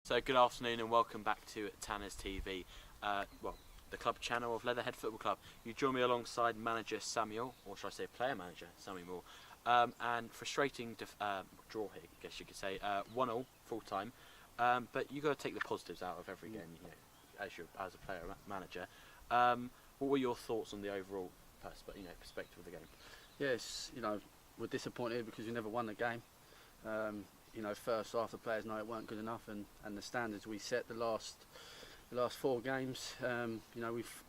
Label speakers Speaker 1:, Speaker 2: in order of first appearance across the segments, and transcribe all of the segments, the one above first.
Speaker 1: So good afternoon and welcome back to Tanner's TV, the club channel of Leatherhead Football Club. You join me alongside manager Samuel, or should I say player manager Samuel, and frustrating draw here, I guess you could say, 1-1 full time. But you got to take the positives out of every game, as a player manager. What were your thoughts on the overall perspective of the game?
Speaker 2: Yes, we're disappointed because we never won the game. First half the players know it weren't good enough, and the standards we set the last 4 games,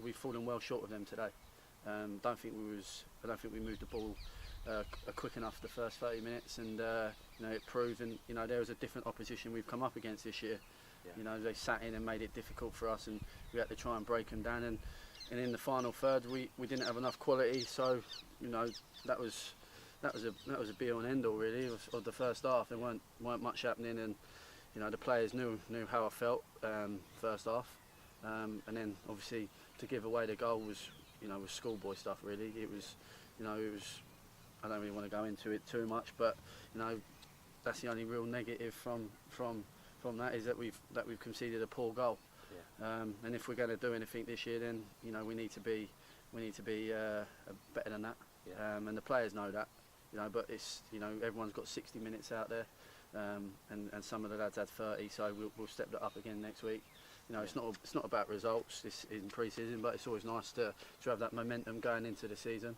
Speaker 2: we've fallen well short of them today. I don't think we moved the ball quick enough the first 30 minutes, and it proved. And there was a different opposition we've come up against this year. Yeah. They sat in and made it difficult for us, and we had to try and break them down. And in the final third, we didn't have enough quality. So that was a be all and end all really of the first half. There weren't much happening, and the players knew how I felt first half, and then obviously to give away the goal was schoolboy stuff really. It was I don't really want to go into it too much, but that's the only real negative from that, is that we've conceded a poor goal. Yeah. And if we're going to do anything this year, then we need to be better than that. Yeah. And the players know that. But it's everyone's got 60 minutes out there, and some of the lads had 30, so we'll step that up again next week. It's not about results this in pre-season, but it's always nice to have that momentum going into the season.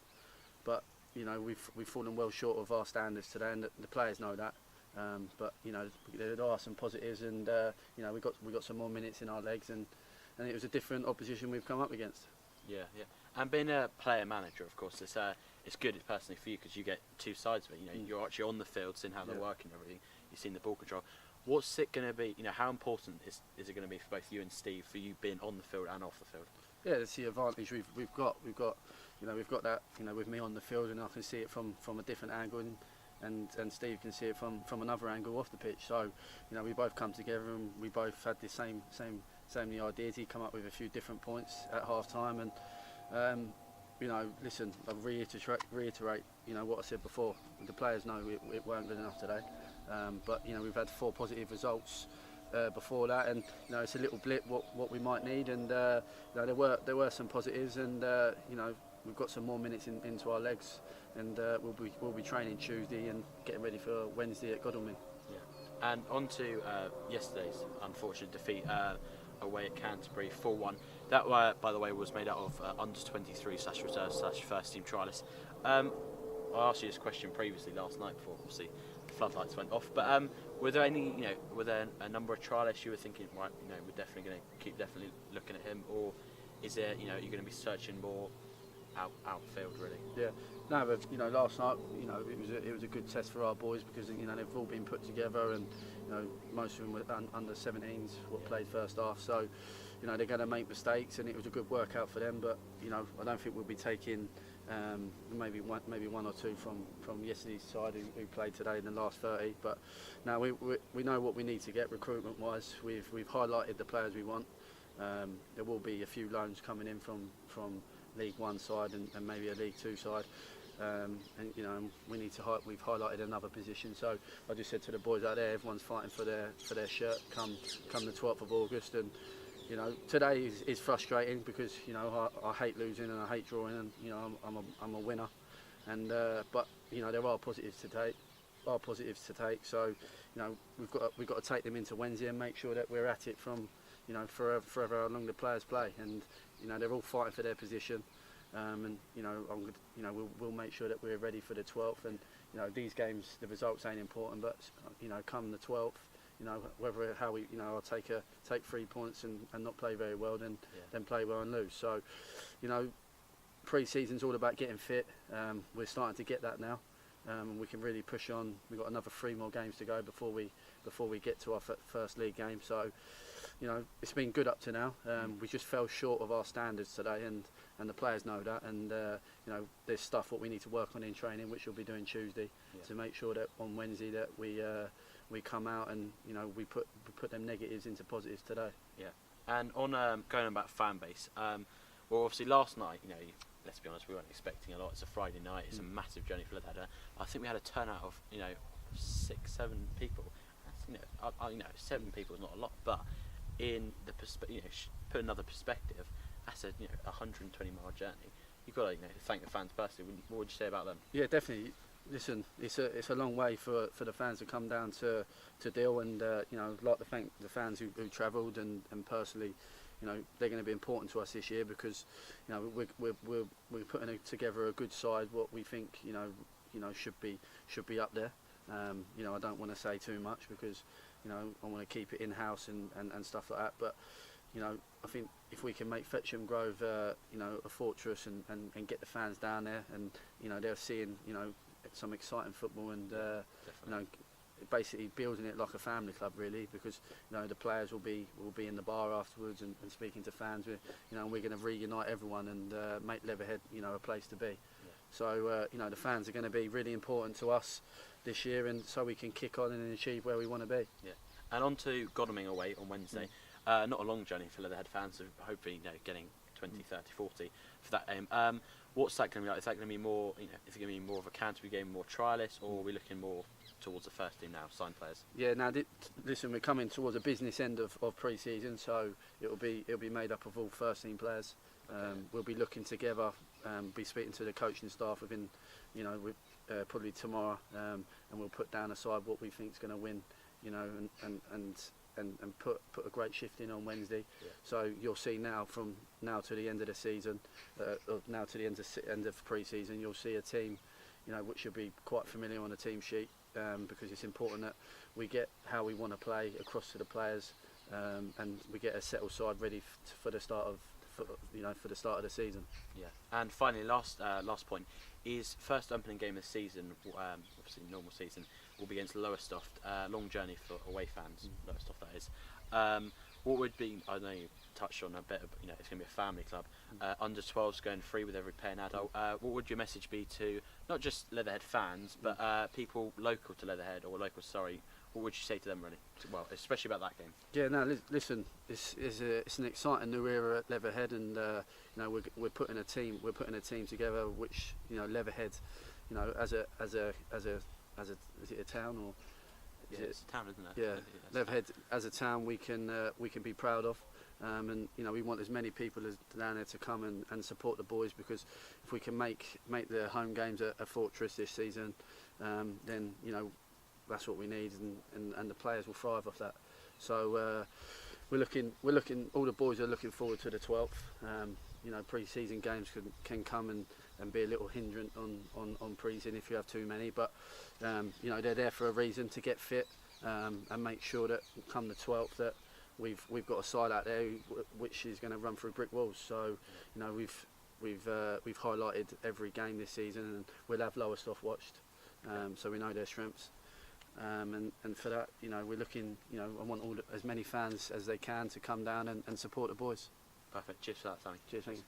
Speaker 2: But we've fallen well short of our standards today, and the players know that. But there are some positives, and we got some more minutes in our legs, and it was a different opposition we've come up against.
Speaker 1: Yeah. And being a player manager, of course, it's good personally for you because you get two sides of it. You're actually on the field, seeing how they're working and everything. You've seen the ball control. What's it going to be? How important is it going to be for both you and Steve, for you being on the field and off the field?
Speaker 2: Yeah, that's the advantage we've got that with me on the field, and I can see it from a different angle, and Steve can see it from another angle off the pitch. So we both come together, and we both had the same ideas. He come up with a few different points at half time, and listen, I'll reiterate what I said before. The players know it weren't good enough today, but we've had 4 positive results before that, and it's a little blip what we might need, and there were some positives, and we've got some more minutes into our legs, and we'll be training Tuesday and getting ready for Wednesday at Godalming.
Speaker 1: Yeah. And on to yesterday's unfortunate defeat away at Canterbury 4-1. That, by the way, was made out of under 23/reserves/ first team trialists. I asked you this question previously last night before obviously the floodlights went off. But were there a number of trialists you were thinking, right, we're definitely going to keep looking at him, or is there you're going to be searching more outfield really?
Speaker 2: Yeah. No, but last night it was a good test for our boys, because they've all been put together, and most of them were under 17s played first half, so they're going to make mistakes, and it was a good workout for them. But I don't think we'll be taking maybe one or two from yesterday's side who played today in the last 30. But now we know what we need to get recruitment wise. We've highlighted the players we want. There will be a few loans coming in from League 1 side and maybe a League 2 side, and we need to we've highlighted another position. So I just said to the boys out there, everyone's fighting for their shirt come the 12th of August, and today is frustrating because I hate losing and I hate drawing, and I'm a winner, and but there are positives to take. So we've got to take them into Wednesday and make sure that we're at it from forever how long the players play, and they're all fighting for their position, and we'll make sure that we're ready for the 12th. And these games, the results ain't important, but come the 12th, I'll take 3 points and not play very well, then play well and lose. So pre-season's all about getting fit. We're starting to get that now, and we can really push on. We've got another 3 more games to go before we get to our first league game. So it's been good up to now. We just fell short of our standards today, and the players know that. And there's stuff what we need to work on in training, which we'll be doing Tuesday, to make sure that on Wednesday that we come out and we put them negatives into positives today.
Speaker 1: Yeah. And on going on about fan base, well, obviously last night, let's be honest, we weren't expecting a lot. It's a Friday night. It's a massive journey for Leatherhead. I think we had a turnout of 6-7 people. 7 people is not a lot, but in the put another perspective, that's a 120-mile journey. You've got to thank the fans personally. What would you say about them?
Speaker 2: Yeah, definitely. Listen, it's a long way for the fans to come down to Deal, and I'd like to thank the fans who travelled and personally, they're going to be important to us this year because we're putting together a good side. What we think should be up there. I don't want to say too much because I want to keep it in house and stuff like that. But I think if we can make Fetcham Grove a fortress and get the fans down there, and they're seeing some exciting football and basically building it like a family club really, because the players will be in the bar afterwards and speaking to fans. We're going to reunite everyone and make Leatherhead a place to be. Yeah. So the fans are going to be really important to us this year, and so we can kick on and achieve where we want to be.
Speaker 1: Yeah. And on to Godalming away on Wednesday. Not a long journey for Leatherhead fans, so hopefully getting 20, 30, 40 for that aim. What's that going to be like? Is that going to be more, is it going to be more of a Canterbury game, more trialist, or are we looking more towards the first team now, signed players?
Speaker 2: Yeah, now listen, we're coming towards a business end of pre-season, so it'll be made up of all first team players. Okay. We'll be looking together, be speaking to the coaching staff within, probably tomorrow, and we'll put down aside what we think is going to win, and put a great shift in on Wednesday. Yeah. So you'll see now from now to the end of the season, or now to the end of pre-season, you'll see a team, which will be quite familiar on the team sheet, because it's important that we get how we want to play across to the players, and we get a settled side ready for the start of the start of the season. Yeah.
Speaker 1: And finally, last point is first opening game of the season. Obviously, normal season will be against Lowestoft. Long journey for away fans. Lowestoft, that is. What would be? I know you touched on a bit. It's going to be a family club. Under 12s going free with every paying adult. What would your message be to not just Leatherhead fans, but people local to Leatherhead or local? Sorry. What would you say to them, really? Well, especially about that game.
Speaker 2: Yeah, no. Listen, it's an exciting new era at Leatherhead, and we're putting a team together, which Leatherhead, as a is it a town or?
Speaker 1: Yeah, it's a town, isn't it?
Speaker 2: Yeah, Leatherhead as a town we can be proud of, and we want as many people as down there to come and support the boys, because if we can make the home games a fortress this season, then that's what we need, and the players will thrive off that. So we're looking. All the boys are looking forward to the 12th. Pre-season games can come and be a little hindrance on pre-season if you have too many. But they're there for a reason, to get fit and make sure that come the 12th that we've got a side out there which is going to run through brick walls. So we've highlighted every game this season, and we'll have Lowestoft watched, so we know their strengths. And for that, we're looking. I want as many fans as they can to come down and support the boys.
Speaker 1: Perfect. Cheers for that, Sammy.
Speaker 2: Cheers. Thank you.